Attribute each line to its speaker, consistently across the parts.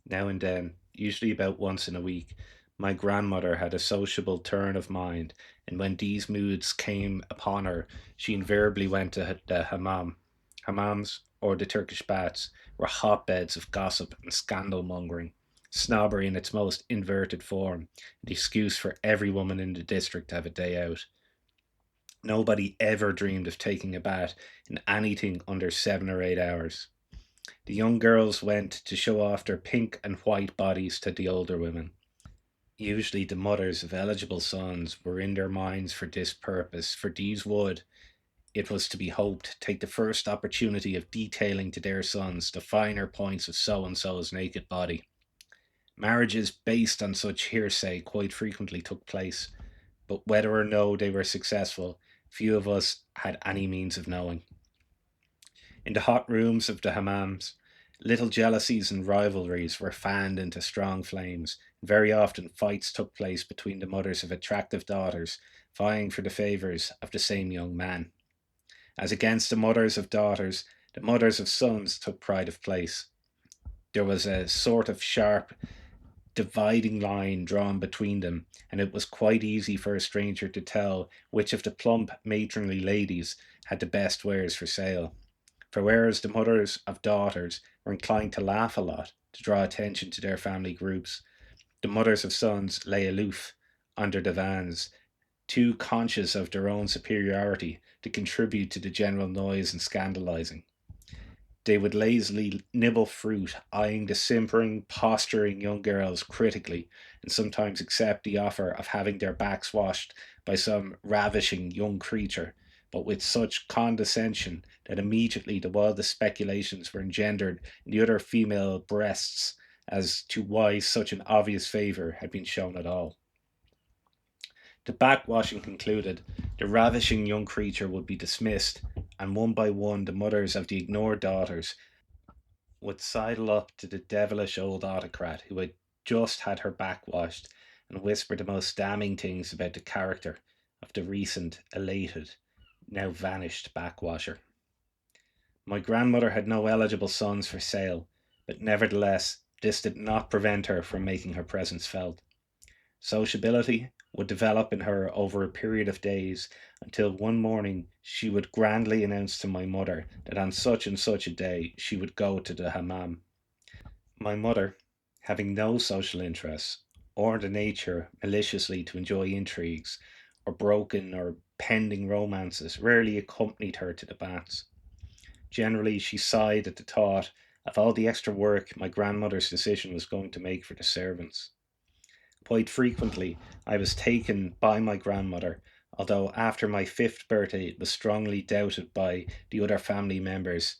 Speaker 1: Now and then, usually about once in a week, my grandmother had a sociable turn of mind, and when these moods came upon her, she invariably went to the hammam. Hammams, or the Turkish baths, were hotbeds of gossip and scandal mongering, snobbery in its most inverted form, the excuse for every woman in the district to have a day out. Nobody ever dreamed of taking a bath in anything under 7 or 8 hours. The young girls went to show off their pink and white bodies to the older women. Usually, the mothers of eligible sons were in their minds for this purpose, for these would, it was to be hoped, take the first opportunity of detailing to their sons the finer points of so and so's naked body. Marriages based on such hearsay quite frequently took place, but whether or no they were successful, few of us had any means of knowing. In the hot rooms of the hammams, little jealousies and rivalries were fanned into strong flames. Very often, fights took place between the mothers of attractive daughters vying for the favours of the same young man. As against the mothers of daughters, the mothers of sons took pride of place. There was a sort of sharp dividing line drawn between them, and it was quite easy for a stranger to tell which of the plump matronly ladies had the best wares for sale. For whereas the mothers of daughters were inclined to laugh a lot, to draw attention to their family groups, the mothers of sons lay aloof under divans, too conscious of their own superiority to contribute to the general noise and scandalizing. They would lazily nibble fruit, eyeing the simpering, posturing young girls critically, and sometimes accept the offer of having their backs washed by some ravishing young creature, but with such condescension that immediately the wildest speculations were engendered in the other female breasts as to why such an obvious favour had been shown at all. The backwashing concluded, the ravishing young creature would be dismissed, and one by one the mothers of the ignored daughters would sidle up to the devilish old autocrat who had just had her back washed and whisper the most damning things about the character of the recent, elated, now vanished backwasher. My grandmother had no eligible sons for sale, but nevertheless, this did not prevent her from making her presence felt. Sociability would develop in her over a period of days until one morning she would grandly announce to my mother that on such and such a day she would go to the hammam. My mother, having no social interests, or the nature maliciously to enjoy intrigues, or broken or pending romances, rarely accompanied her to the baths. Generally, she sighed at the thought of all the extra work my grandmother's decision was going to make for the servants. Quite frequently, I was taken by my grandmother, although after my fifth birthday it was strongly doubted by the other family members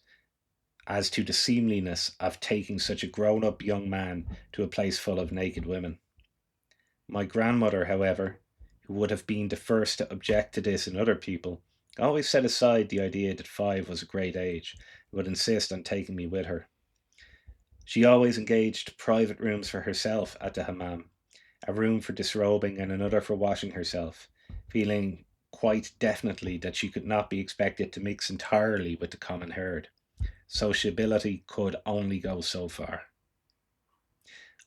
Speaker 1: as to the seemliness of taking such a grown up young man to a place full of naked women. My grandmother, however, who would have been the first to object to this in other people, always set aside the idea that 5 was a great age and would insist on taking me with her. She always engaged private rooms for herself at the hammam, a room for disrobing and another for washing herself, feeling quite definitely that she could not be expected to mix entirely with the common herd. Sociability could only go so far.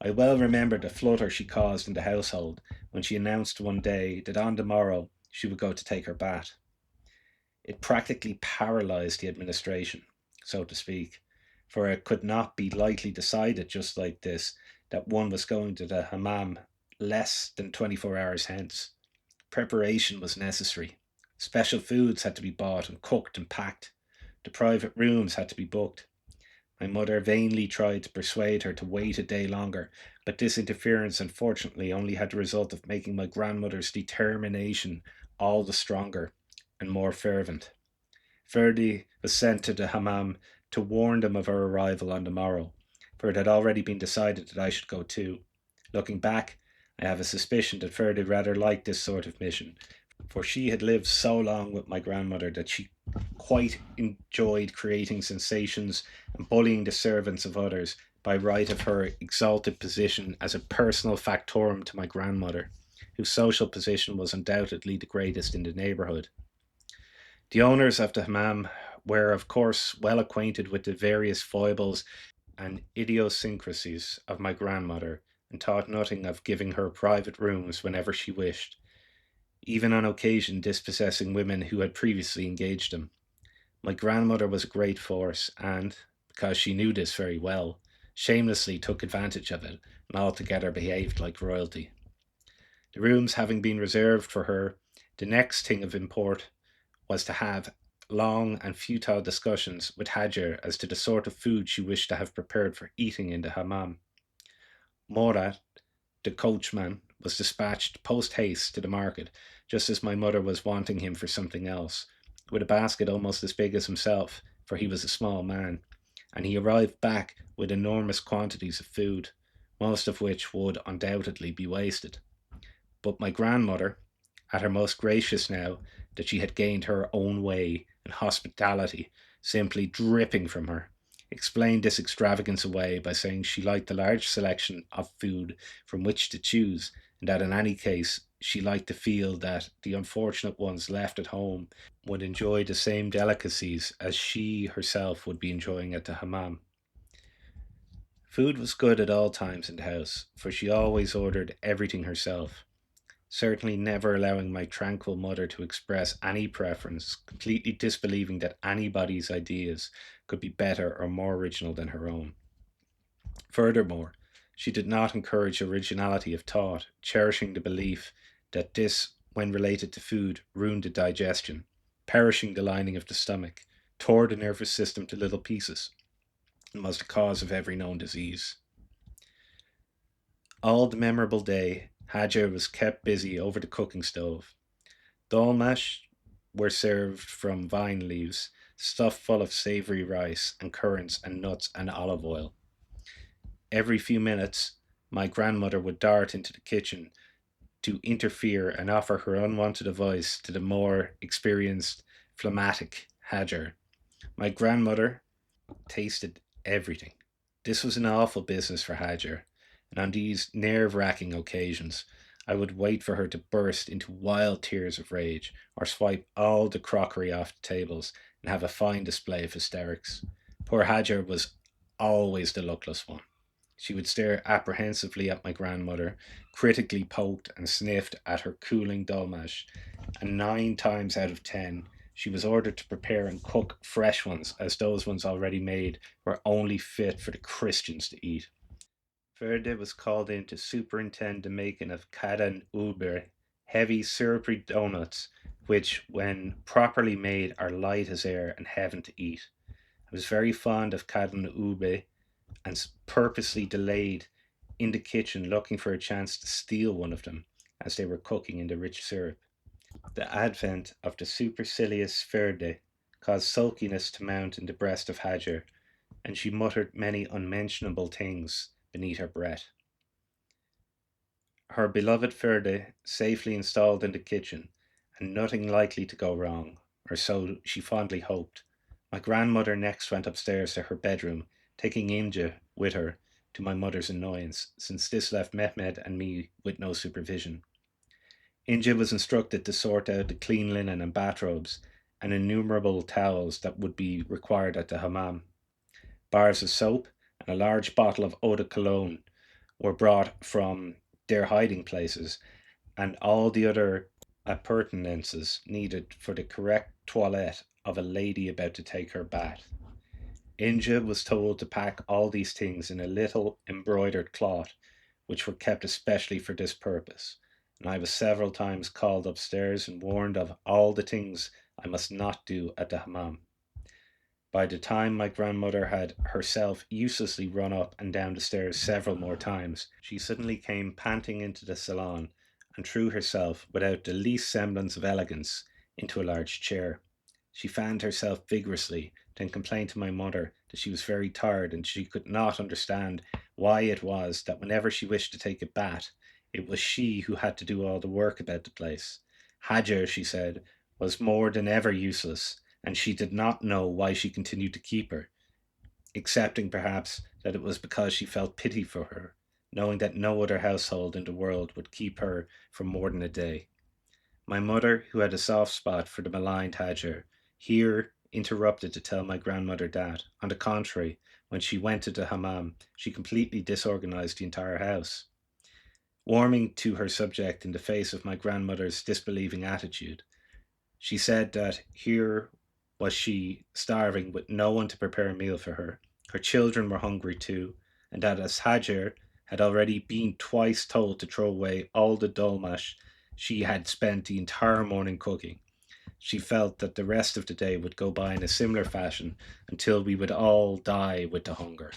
Speaker 1: I well remember the flutter she caused in the household when she announced one day that on the morrow she would go to take her bath. It practically paralysed the administration, so to speak, for it could not be lightly decided just like this that one was going to the hammam less than 24 hours hence. Preparation was necessary. Special foods had to be bought and cooked and packed. The private rooms had to be booked. My mother vainly tried to persuade her to wait a day longer, but this interference unfortunately only had the result of making my grandmother's determination all the stronger and more fervent. Ferdy was sent to the hammam to warn them of her arrival on the morrow, for it had already been decided that I should go too. Looking back, I have a suspicion that Ferdy rather liked this sort of mission, for she had lived so long with my grandmother that she quite enjoyed creating sensations and bullying the servants of others by right of her exalted position as a personal factotum to my grandmother, whose social position was undoubtedly the greatest in the neighbourhood. The owners of the hammam were, of course, well acquainted with the various foibles and idiosyncrasies of my grandmother, and thought nothing of giving her private rooms whenever she wished, even on occasion dispossessing women who had previously engaged them. My grandmother was a great force, and, because she knew this very well, shamelessly took advantage of it and altogether behaved like royalty. The rooms having been reserved for her, the next thing of import was to have long and futile discussions with Hajar as to the sort of food she wished to have prepared for eating in the Hammam. Morat, the coachman, was dispatched post haste to the market, just as my mother was wanting him for something else, with a basket almost as big as himself, for he was a small man, and he arrived back with enormous quantities of food, most of which would undoubtedly be wasted. But my grandmother, at her most gracious now that she had gained her own way and hospitality simply dripping from her, explained this extravagance away by saying she liked the large selection of food from which to choose, and that in any case she liked to feel that the unfortunate ones left at home would enjoy the same delicacies as she herself would be enjoying at the hammam. Food was good at all times in the house, for she always ordered everything herself, certainly never allowing my tranquil mother to express any preference, completely disbelieving that anybody's ideas could be better or more original than her own. Furthermore, she did not encourage originality of thought, cherishing the belief that this, when related to food, ruined the digestion, perishing the lining of the stomach, tore the nervous system to little pieces, and was the cause of every known disease. All the memorable day, Hajar was kept busy over the cooking stove. Dolmash were served from vine leaves, stuffed full of savory rice and currants and nuts and olive oil. Every few minutes, my grandmother would dart into the kitchen to interfere and offer her unwanted advice to the more experienced, phlegmatic Hajar. My grandmother tasted everything. This was an awful business for Hajar, and on these nerve wracking occasions, I would wait for her to burst into wild tears of rage or swipe all the crockery off the tables and have a fine display of hysterics. Poor Hajar was always the luckless one. She would stare apprehensively at my grandmother, critically poked and sniffed at her cooling dolmash, and 9 times out of 10 she was ordered to prepare and cook fresh ones, as those ones already made were only fit for the Christians to eat. Verde was called in to superintend the making of cadan uber, heavy syrupy donuts, which, when properly made, are light as air and heaven to eat. I was very fond of cadan ube, and purposely delayed in the kitchen looking for a chance to steal one of them as they were cooking in the rich syrup. The advent of the supercilious Verde caused sulkiness to mount in the breast of Hajar, and she muttered many unmentionable things beneath her breath. Her beloved Verde safely installed in the kitchen, and nothing likely to go wrong, or so she fondly hoped. My grandmother next went upstairs to her bedroom, taking Inja with her, to my mother's annoyance, since this left Mehmed and me with no supervision. Inja was instructed to sort out the clean linen and bathrobes and innumerable towels that would be required at the hammam. Bars of soap and a large bottle of eau de cologne were brought from their hiding places, and all the other appurtenances needed for the correct toilette of a lady about to take her bath. Inja was told to pack all these things in a little embroidered cloth, which were kept especially for this purpose, and I was several times called upstairs and warned of all the things I must not do at the hammam. By the time my grandmother had herself uselessly run up and down the stairs several more times, she suddenly came panting into the salon and threw herself, without the least semblance of elegance, into a large chair. She fanned herself vigorously, then complained to my mother that she was very tired and she could not understand why it was that whenever she wished to take a bath, it was she who had to do all the work about the place. Hajar, she said, was more than ever useless, and she did not know why she continued to keep her, excepting perhaps that it was because she felt pity for her, knowing that no other household in the world would keep her for more than a day. My mother, who had a soft spot for the maligned Hajar, here interrupted to tell my grandmother that, on the contrary, when she went to the hammam, she completely disorganized the entire house. Warming to her subject in the face of my grandmother's disbelieving attitude, she said that here was she starving with no one to prepare a meal for her. Her children were hungry too, and that as Hajar had already been twice told to throw away all the dolmash she had spent the entire morning cooking, she felt that the rest of the day would go by in a similar fashion until we would all die with the hunger.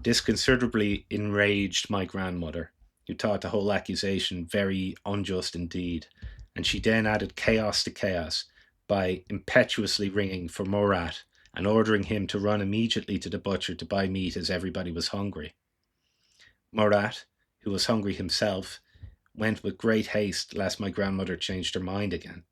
Speaker 1: This considerably enraged my grandmother, who thought the whole accusation very unjust indeed, and she then added chaos to chaos by impetuously ringing for Murat and ordering him to run immediately to the butcher to buy meat as everybody was hungry. Murat, who was hungry himself, went with great haste lest my grandmother changed her mind again.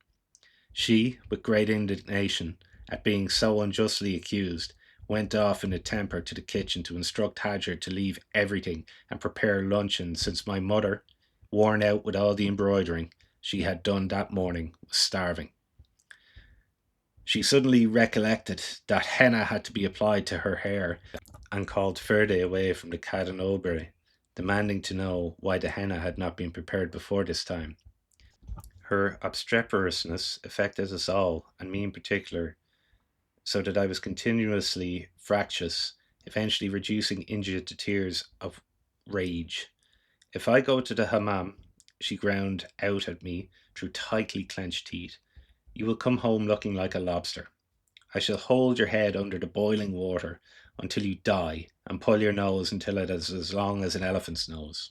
Speaker 1: She, with great indignation at being so unjustly accused, went off in a temper to the kitchen to instruct Hadger to leave everything and prepare luncheon, since my mother, worn out with all the embroidering she had done that morning, was starving. She suddenly recollected that henna had to be applied to her hair and called Ferde away from the Caden Oberry, demanding to know why the henna had not been prepared before this time. Her obstreperousness affected us all, and me in particular, so that I was continuously fractious, eventually reducing Injia to tears of rage. If I go to the hammam, she ground out at me through tightly clenched teeth, you will come home looking like a lobster. I shall hold your head under the boiling water until you die, and pull your nose until it is as long as an elephant's nose.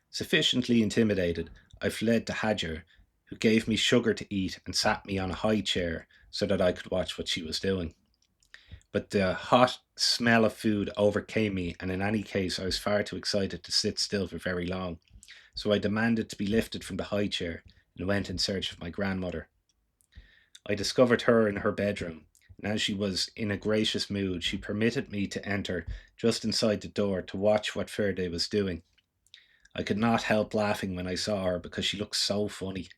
Speaker 1: Sufficiently intimidated, I fled to Hajar, who gave me sugar to eat and sat me on a high chair so that I could watch what she was doing. But the hot smell of food overcame me, and in any case, I was far too excited to sit still for very long. So I demanded to be lifted from the high chair and went in search of my grandmother. I discovered her in her bedroom, and as she was in a gracious mood, she permitted me to enter just inside the door to watch what Ferde was doing. I could not help laughing when I saw her because she looked so funny.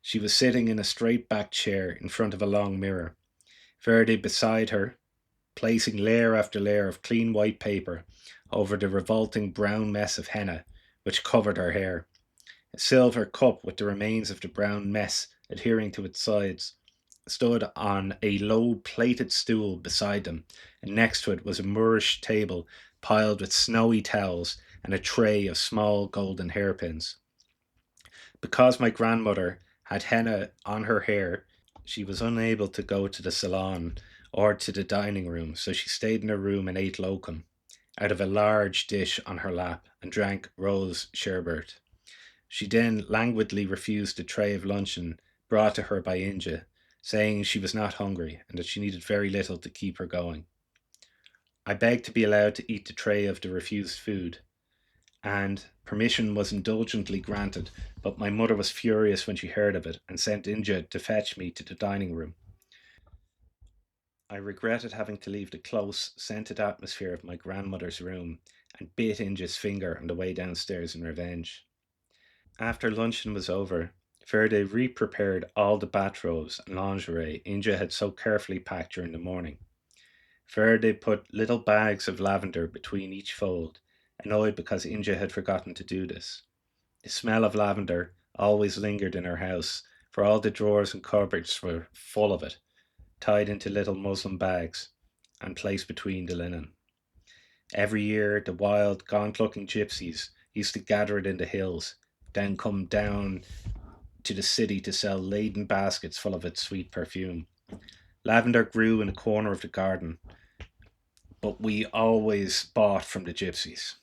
Speaker 1: She was sitting in a straight backed chair in front of a long mirror, Ferde beside her, placing layer after layer of clean white paper over the revolting brown mess of henna which covered her hair. A silver cup with the remains of the brown mess adhering to its sides stood on a low plated stool beside them, and next to it was a Moorish table piled with snowy towels and a tray of small golden hairpins. Because my grandmother had henna on her hair, she was unable to go to the salon or to the dining room, so she stayed in her room and ate lokum out of a large dish on her lap and drank rose sherbet. She then languidly refused a tray of luncheon brought to her by Inja, saying she was not hungry and that she needed very little to keep her going. I begged to be allowed to eat the tray of the refused food, and permission was indulgently granted, but my mother was furious when she heard of it and sent Inja to fetch me to the dining room. I regretted having to leave the close, scented atmosphere of my grandmother's room and bit Inja's finger on the way downstairs in revenge. After luncheon was over, Ferde re-prepared all the bathrobes and lingerie Inja had so carefully packed during the morning. Ferde put little bags of lavender between each fold, annoyed because Inja had forgotten to do this. The smell of lavender always lingered in her house, for all the drawers and cupboards were full of it, tied into little muslin bags and placed between the linen. Every year, the wild, gaunt looking gypsies used to gather it in the hills, then come down to the city to sell laden baskets full of its sweet perfume. Lavender grew in a corner of the garden, but we always bought from the gypsies.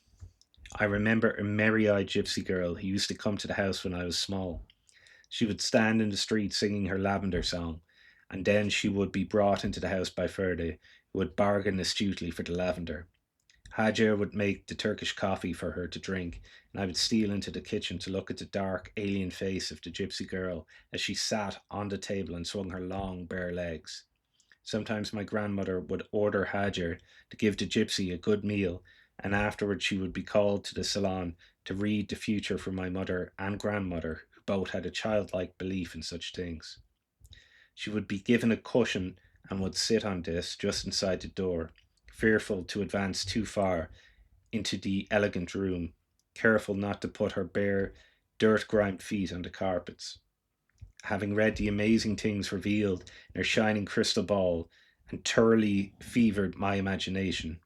Speaker 1: I remember a merry eyed gypsy girl who used to come to the house when I was small. She would stand in the street singing her lavender song, and then she would be brought into the house by Ferde, who would bargain astutely for the lavender. Hajar would make the Turkish coffee for her to drink, and I would steal into the kitchen to look at the dark, alien face of the gypsy girl as she sat on the table and swung her long, bare legs. Sometimes my grandmother would order Hajar to give the gypsy a good meal, and afterwards she would be called to the salon to read the future for my mother and grandmother, who both had a childlike belief in such things. She would be given a cushion and would sit on this just inside the door, fearful to advance too far into the elegant room, careful not to put her bare, dirt grimed feet on the carpets. Having read the amazing things revealed in her shining crystal ball and thoroughly fevered my imagination,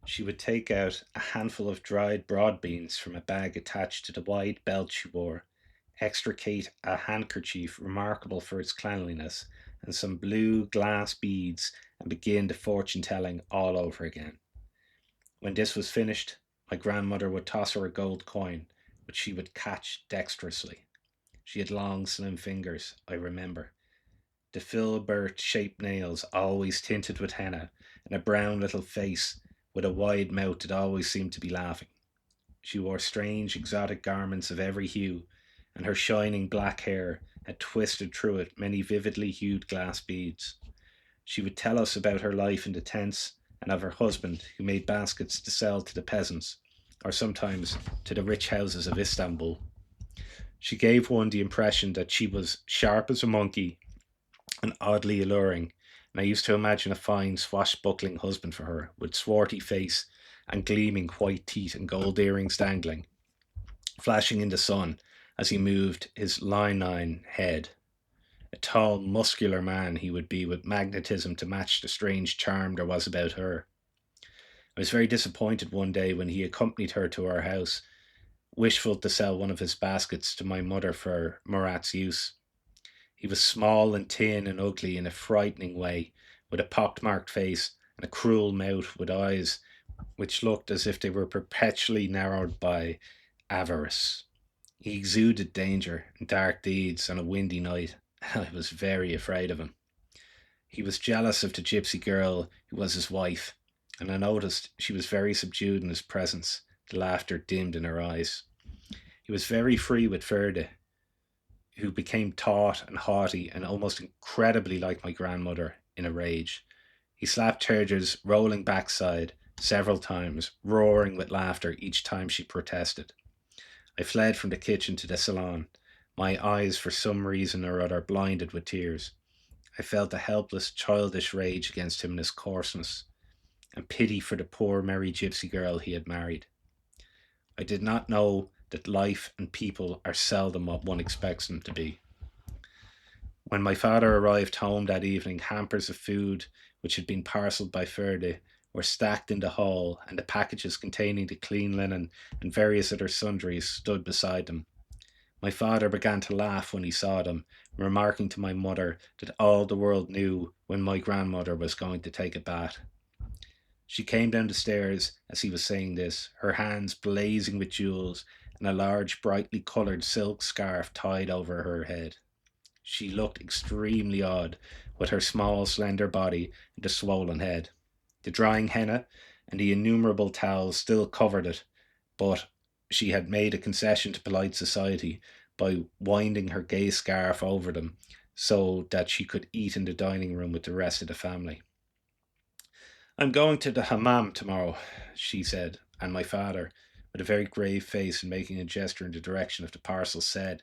Speaker 1: she would take out a handful of dried broad beans from a bag attached to the wide belt she wore, extricate a handkerchief remarkable for its cleanliness, and some blue glass beads, and begin the fortune telling all over again. When this was finished, my grandmother would toss her a gold coin, which she would catch dexterously. She had long, slim fingers, I remember, the filbert shaped nails always tinted with henna, and a brown little face with a wide mouth that always seemed to be laughing. She wore strange, exotic garments of every hue, and her shining black hair had twisted through it many vividly hued glass beads. She would tell us about her life in the tents and of her husband, who made baskets to sell to the peasants, or sometimes to the rich houses of Istanbul. She gave one the impression that she was sharp as a monkey and oddly alluring, and I used to imagine a fine, swashbuckling husband for her, with swarthy face and gleaming white teeth and gold earrings dangling, flashing in the sun as he moved his leonine head. A tall, muscular man he would be, with magnetism to match the strange charm there was about her. I was very disappointed one day when he accompanied her to our house, wishful to sell one of his baskets to my mother for Murat's use. He was small and thin and ugly in a frightening way, with a pockmarked face and a cruel mouth with eyes which looked as if they were perpetually narrowed by avarice. He exuded danger and dark deeds on a windy night, and I was very afraid of him. He was jealous of the gypsy girl who was his wife, and I noticed she was very subdued in his presence, the laughter dimmed in her eyes. He was very free with Ferda, who became taut and haughty and almost incredibly like my grandmother in a rage. He slapped Turger's rolling backside several times, roaring with laughter each time she protested. I fled from the kitchen to the salon, my eyes for some reason or other blinded with tears. I felt a helpless, childish rage against him and his coarseness, and pity for the poor merry gypsy girl he had married. I did not know that life and people are seldom what one expects them to be. When my father arrived home that evening, hampers of food, which had been parcelled by Ferdy, were stacked in the hall, and the packages containing the clean linen and various other sundries stood beside them. My father began to laugh when he saw them, remarking to my mother that all the world knew when my grandmother was going to take a bath. She came down the stairs as he was saying this, her hands blazing with jewels and a large, brightly coloured silk scarf tied over her head. She looked extremely odd, with her small, slender body and the swollen head. The drying henna and the innumerable towels still covered it, but she had made a concession to polite society by winding her gay scarf over them so that she could eat in the dining room with the rest of the family. I'm going to the Hammam tomorrow, she said, and my father, with a very grave face and making a gesture in the direction of the parcel, said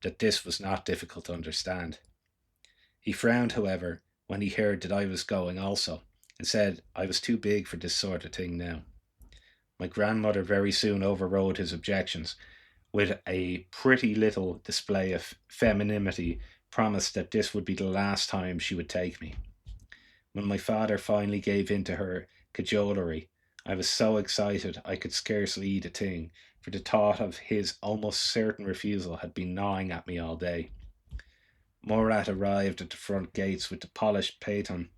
Speaker 1: that this was not difficult to understand. He frowned, however, when he heard that I was going also, and said I was too big for this sort of thing now. My grandmother very soon overrode his objections, with a pretty little display of femininity, promised that this would be the last time she would take me. When my father finally gave in to her cajolery, I was so excited I could scarcely eat a thing, for the thought of his almost certain refusal had been gnawing at me all day. Morat arrived at the front gates with the polished phaeton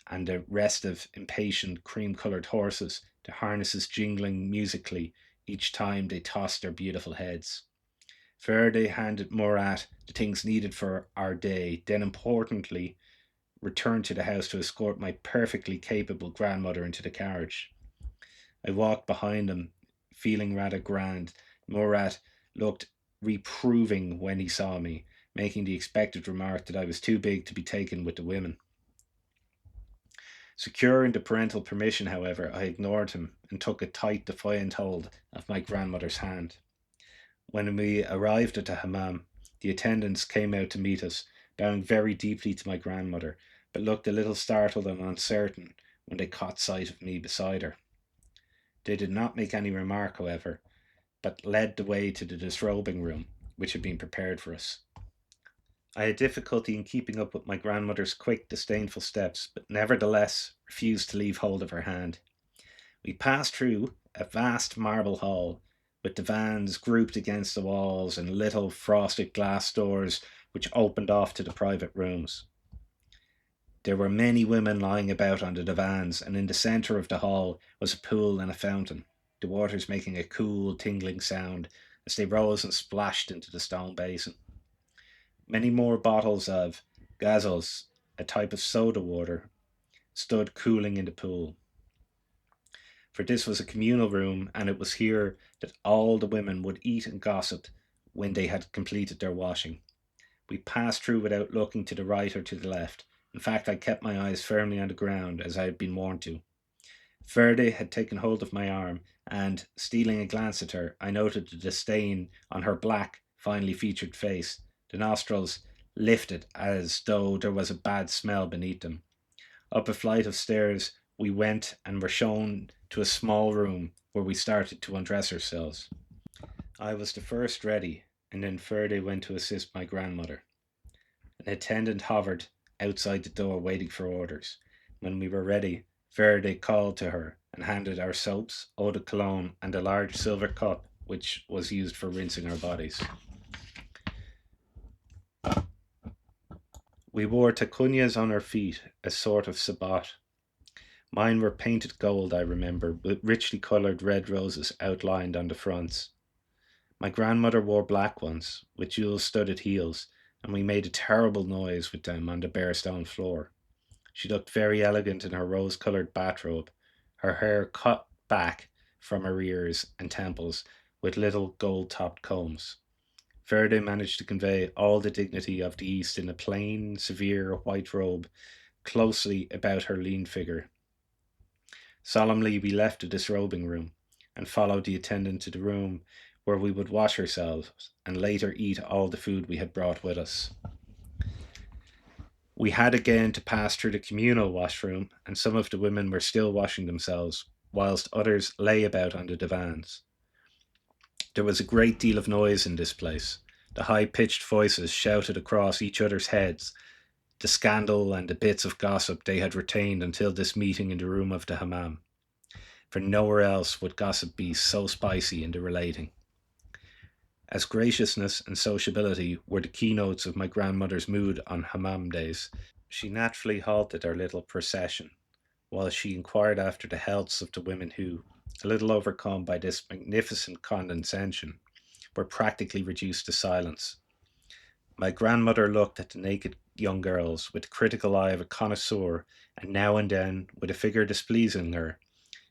Speaker 1: and the rest of impatient cream-coloured horses, the harnesses jingling musically each time they tossed their beautiful heads. Faraday handed Morat the things needed for our day, then importantly returned to the house to escort my perfectly capable grandmother into the carriage. I walked behind him, feeling rather grand. Murat looked reproving when he saw me, making the expected remark that I was too big to be taken with the women. Secure in the parental permission, however, I ignored him and took a tight, defiant hold of my grandmother's hand. When we arrived at the hammam, the attendants came out to meet us, bowing very deeply to my grandmother, but looked a little startled and uncertain when they caught sight of me beside her. They did not make any remark, however, but led the way to the disrobing room, which had been prepared for us. I had difficulty in keeping up with my grandmother's quick, disdainful steps, but nevertheless refused to leave hold of her hand. We passed through a vast marble hall, with divans grouped against the walls and little frosted glass doors which opened off to the private rooms. There were many women lying about on the divans, and in the centre of the hall was a pool and a fountain, the waters making a cool, tingling sound as they rose and splashed into the stone basin. Many more bottles of gazos, a type of soda water, stood cooling in the pool. For this was a communal room, and it was here that all the women would eat and gossip when they had completed their washing. We passed through without looking to the right or to the left. In fact, I kept my eyes firmly on the ground, as I had been warned to. Verde had taken hold of my arm, and, stealing a glance at her, I noted the disdain on her black, finely featured face, the nostrils lifted as though there was a bad smell beneath them. Up a flight of stairs we went and were shown to a small room where we started to undress ourselves. I was the first ready, and then Verde went to assist my grandmother. An attendant hovered outside the door waiting for orders. When we were ready, Verde called to her and handed our soaps, eau de cologne, and a large silver cup which was used for rinsing our bodies. We wore tacunyas on our feet, a sort of sabot. Mine were painted gold, I remember, with richly coloured red roses outlined on the fronts. My grandmother wore black ones, with jewel studded heels, and we made a terrible noise with them on the bare stone floor. She looked very elegant in her rose coloured bathrobe, her hair cut back from her ears and temples with little gold topped combs. Verde managed to convey all the dignity of the East in a plain, severe white robe closely about her lean figure. Solemnly we left the disrobing room and followed the attendant to the room where we would wash ourselves and later eat all the food we had brought with us. We had again to pass through the communal washroom, and some of the women were still washing themselves, whilst others lay about on the divans. There was a great deal of noise in this place. The high pitched voices shouted across each other's heads the scandal and the bits of gossip they had retained until this meeting in the room of the Hammam, for nowhere else would gossip be so spicy in the relating. As graciousness and sociability were the keynotes of my grandmother's mood on Hammam days, she naturally halted our little procession, while she inquired after the healths of the women who, a little overcome by this magnificent condescension, were practically reduced to silence. My grandmother looked at the naked young girls with the critical eye of a connoisseur, and now and then, with a figure displeasing her,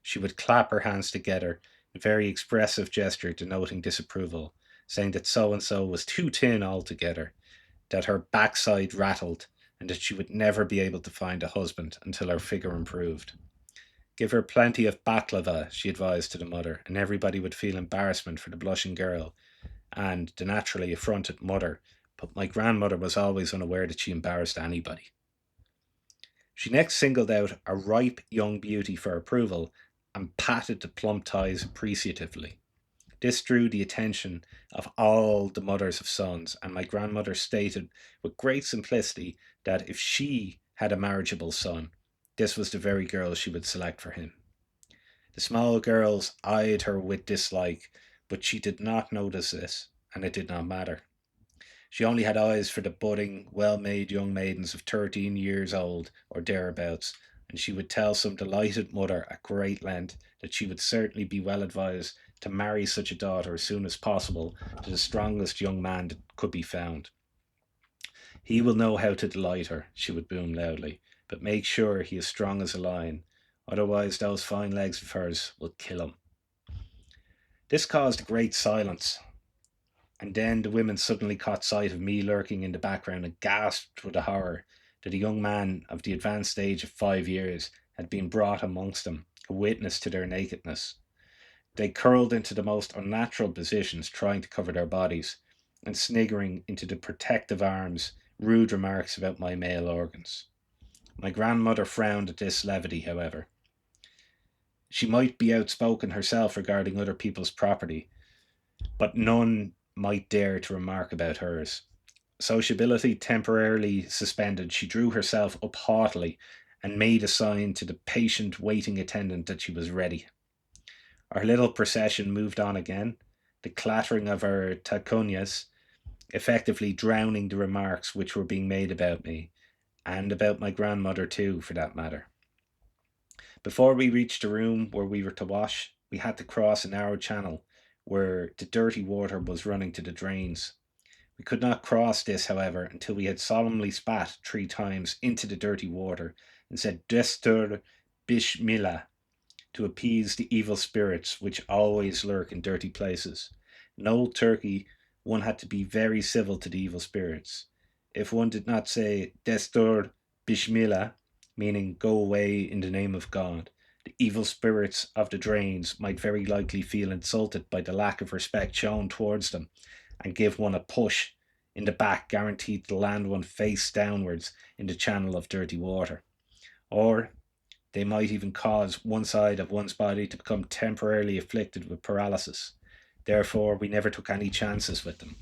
Speaker 1: she would clap her hands together, a very expressive gesture denoting disapproval, saying that so and so was too thin altogether, that her backside rattled, and that she would never be able to find a husband until her figure improved. Give her plenty of baklava, she advised to the mother, and everybody would feel embarrassment for the blushing girl and the naturally affronted mother, but my grandmother was always unaware that she embarrassed anybody. She next singled out a ripe young beauty for approval and patted the plump thighs appreciatively. This drew the attention of all the mothers of sons, and my grandmother stated with great simplicity that if she had a marriageable son, this was the very girl she would select for him. The small girls eyed her with dislike, but she did not notice this, and it did not matter. She only had eyes for the budding, well made young maidens of 13 years old or thereabouts, and she would tell some delighted mother at great length that she would certainly be well advised to marry such a daughter as soon as possible to the strongest young man that could be found. He will know how to delight her, she would boom loudly, but make sure he is strong as a lion, otherwise those fine legs of hers will kill him. This caused a great silence, and then the women suddenly caught sight of me lurking in the background and gasped with the horror that a young man of the advanced age of 5 years had been brought amongst them, a witness to their nakedness. They curled into the most unnatural positions, trying to cover their bodies, and sniggering into the protective arms rude remarks about my male organs. My grandmother frowned at this levity, however. She might be outspoken herself regarding other people's property, but none might dare to remark about hers. Sociability temporarily suspended, she drew herself up haughtily and made a sign to the patient waiting attendant that she was ready. Our little procession moved on again, the clattering of our tacunyas effectively drowning the remarks which were being made about me, and about my grandmother too, for that matter. Before we reached the room where we were to wash, we had to cross a narrow channel where the dirty water was running to the drains. We could not cross this, however, until we had solemnly spat 3 times into the dirty water and said Destur Bishmillah to appease the evil spirits which always lurk in dirty places. In old Turkey, one had to be very civil to the evil spirits. If one did not say Destur Bishmillah, meaning go away in the name of God, the evil spirits of the drains might very likely feel insulted by the lack of respect shown towards them and give one a push in the back guaranteed to land one face downwards in the channel of dirty water. Or they might even cause one side of one's body to become temporarily afflicted with paralysis. Therefore, we never took any chances with them.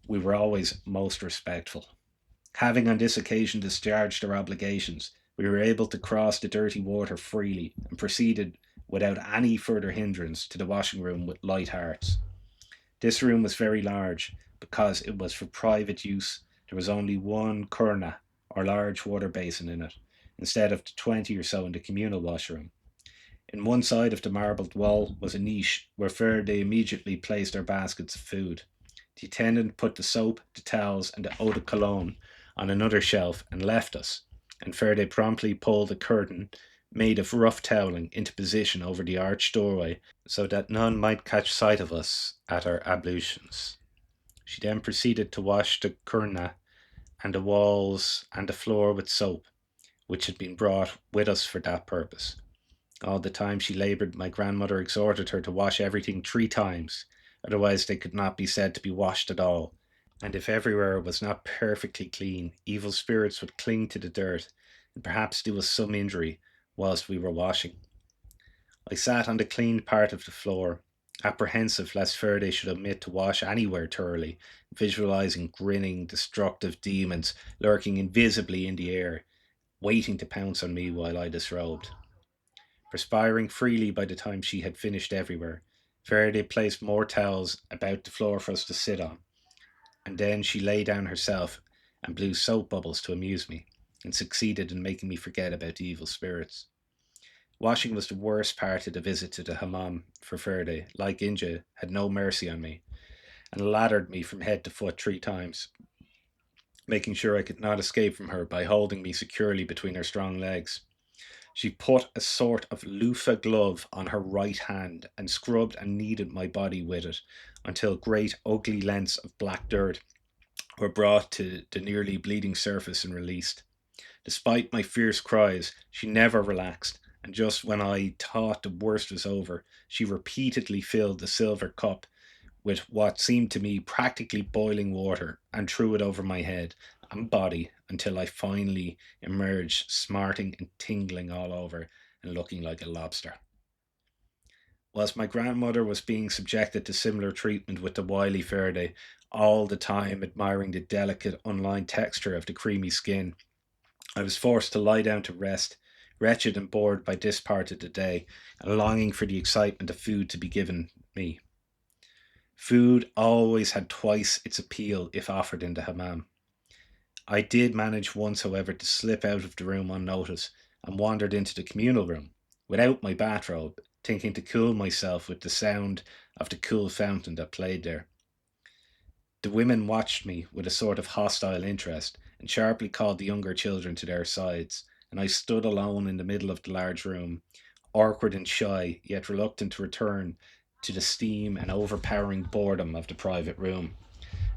Speaker 1: We were always most respectful. Having on this occasion discharged our obligations, we were able to cross the dirty water freely and proceeded without any further hindrance to the washing room with light hearts. This room was very large. Because it was for private use, there was only one kurna, or large water basin, in it, instead of the 20 or so in the communal washroom. In one side of the marbled wall was a niche where they immediately placed their baskets of food. The attendant put the soap, the towels, and the eau de cologne on another shelf and left us, and Faraday promptly pulled a curtain made of rough toweling into position over the arched doorway so that none might catch sight of us at our ablutions. She then proceeded to wash the kurna and the walls and the floor with soap, which had been brought with us for that purpose. All the time she laboured, my grandmother exhorted her to wash everything 3 times, otherwise they could not be said to be washed at all. And if everywhere was not perfectly clean, evil spirits would cling to the dirt and perhaps do us some injury whilst we were washing. I sat on the cleaned part of the floor, apprehensive lest Faraday should omit to wash anywhere thoroughly, visualizing grinning, destructive demons lurking invisibly in the air, waiting to pounce on me while I disrobed. Perspiring freely by the time she had finished everywhere, Faraday placed more towels about the floor for us to sit on, and then she lay down herself and blew soap bubbles to amuse me, and succeeded in making me forget about the evil spirits. Washing was the worst part of the visit to the Hammam, for Faraday, like Inja, had no mercy on me, and lathered me from head to foot 3 times, making sure I could not escape from her by holding me securely between her strong legs. She put a sort of loofah glove on her right hand and scrubbed and kneaded my body with it until great ugly lengths of black dirt were brought to the nearly bleeding surface and released. Despite my fierce cries, she never relaxed, and just when I thought the worst was over, she repeatedly filled the silver cup with what seemed to me practically boiling water and threw it over my head and body until I finally emerged smarting and tingling all over and looking like a lobster. Whilst my grandmother was being subjected to similar treatment with the wily Faraday, all the time admiring the delicate, unlined texture of the creamy skin, I was forced to lie down to rest, wretched and bored by this part of the day, and longing for the excitement of food to be given me. Food always had twice its appeal if offered in the hammam. I did manage once, however, to slip out of the room unnoticed and wandered into the communal room, without my bathrobe, thinking to cool myself with the sound of the cool fountain that played there. The women watched me with a sort of hostile interest and sharply called the younger children to their sides, and I stood alone in the middle of the large room, awkward and shy, yet reluctant to return to the steam and overpowering boredom of the private room.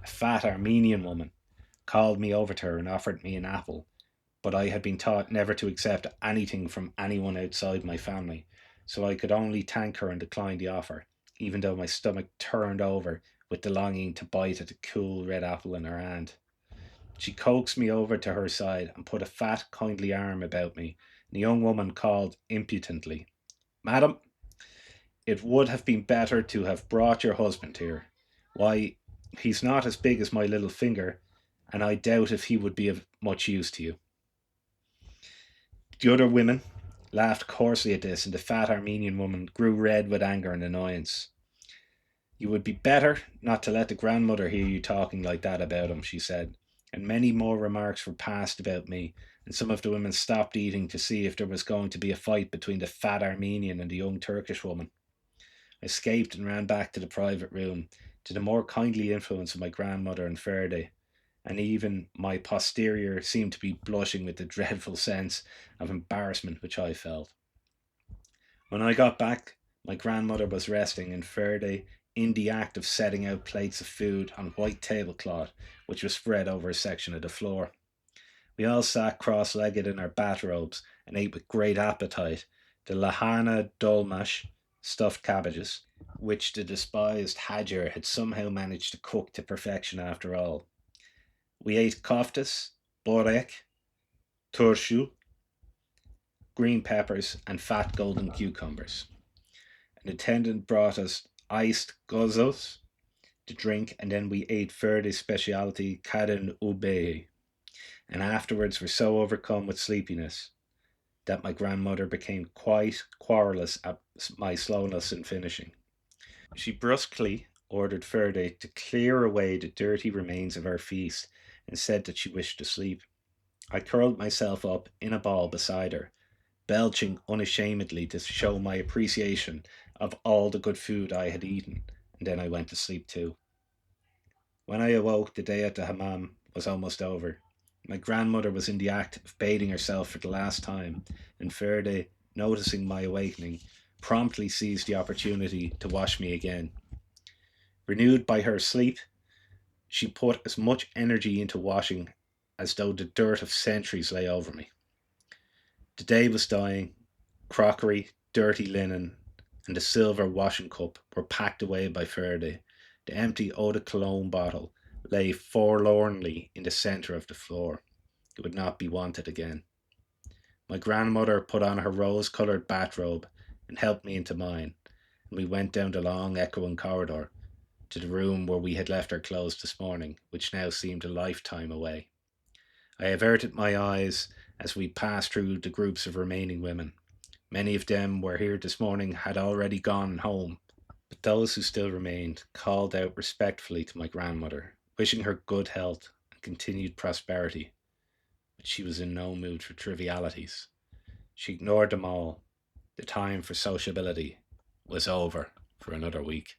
Speaker 1: A fat Armenian woman called me over to her and offered me an apple, but I had been taught never to accept anything from anyone outside my family, so I could only thank her and decline the offer, even though my stomach turned over with the longing to bite at the cool red apple in her hand. She coaxed me over to her side and put a fat, kindly arm about me. And the young woman called impudently, "Madam, it would have been better to have brought your husband here. Why, he's not as big as my little finger, and I doubt if he would be of much use to you." The other women laughed coarsely at this, and the fat Armenian woman grew red with anger and annoyance. "You would be better not to let the grandmother hear you talking like that about him," she said. And many more remarks were passed about me, and some of the women stopped eating to see if there was going to be a fight between the fat Armenian and the young Turkish woman. I escaped and ran back to the private room, to the more kindly influence of my grandmother and Faraday, and even my posterior seemed to be blushing with the dreadful sense of embarrassment which I felt. When I got back, my grandmother was resting, and Faraday in the act of setting out plates of food on white tablecloth, which was spread over a section of the floor. We all sat cross legged in our bathrobes and ate with great appetite the lahana dolmash, stuffed cabbages, which the despised Hajar had somehow managed to cook to perfection after all. We ate koftas, borek, turshu, green peppers, and fat golden cucumbers. An attendant brought us iced gozos to drink, and then we ate Ferdi's specialty kadin ube, and afterwards were so overcome with sleepiness that my grandmother became quite querulous at my slowness in finishing. She brusquely ordered Ferdy to clear away the dirty remains of our feast and said that she wished to sleep. I curled myself up in a ball beside her, belching unashamedly to show my appreciation of all the good food I had eaten, and then I went to sleep too. When I awoke, the day at the Hammam was almost over. My grandmother was in the act of bathing herself for the last time, and Ferdy, noticing my awakening, promptly seized the opportunity to wash me again. Renewed by her sleep, she put as much energy into washing as though the dirt of centuries lay over me. The day was dying. Crockery, dirty linen, and the silver washing cup were packed away by Faraday. The empty eau de cologne bottle lay forlornly in the centre of the floor. It would not be wanted again. My grandmother put on her rose coloured bathrobe and helped me into mine, and we went down the long echoing corridor to the room where we had left our clothes this morning, which now seemed a lifetime away. I averted my eyes as we passed through the groups of remaining women. Many of them were here this morning had already gone home, but those who still remained called out respectfully to my grandmother, wishing her good health and continued prosperity. But she was in no mood for trivialities. She ignored them all. The time for sociability was over for another week.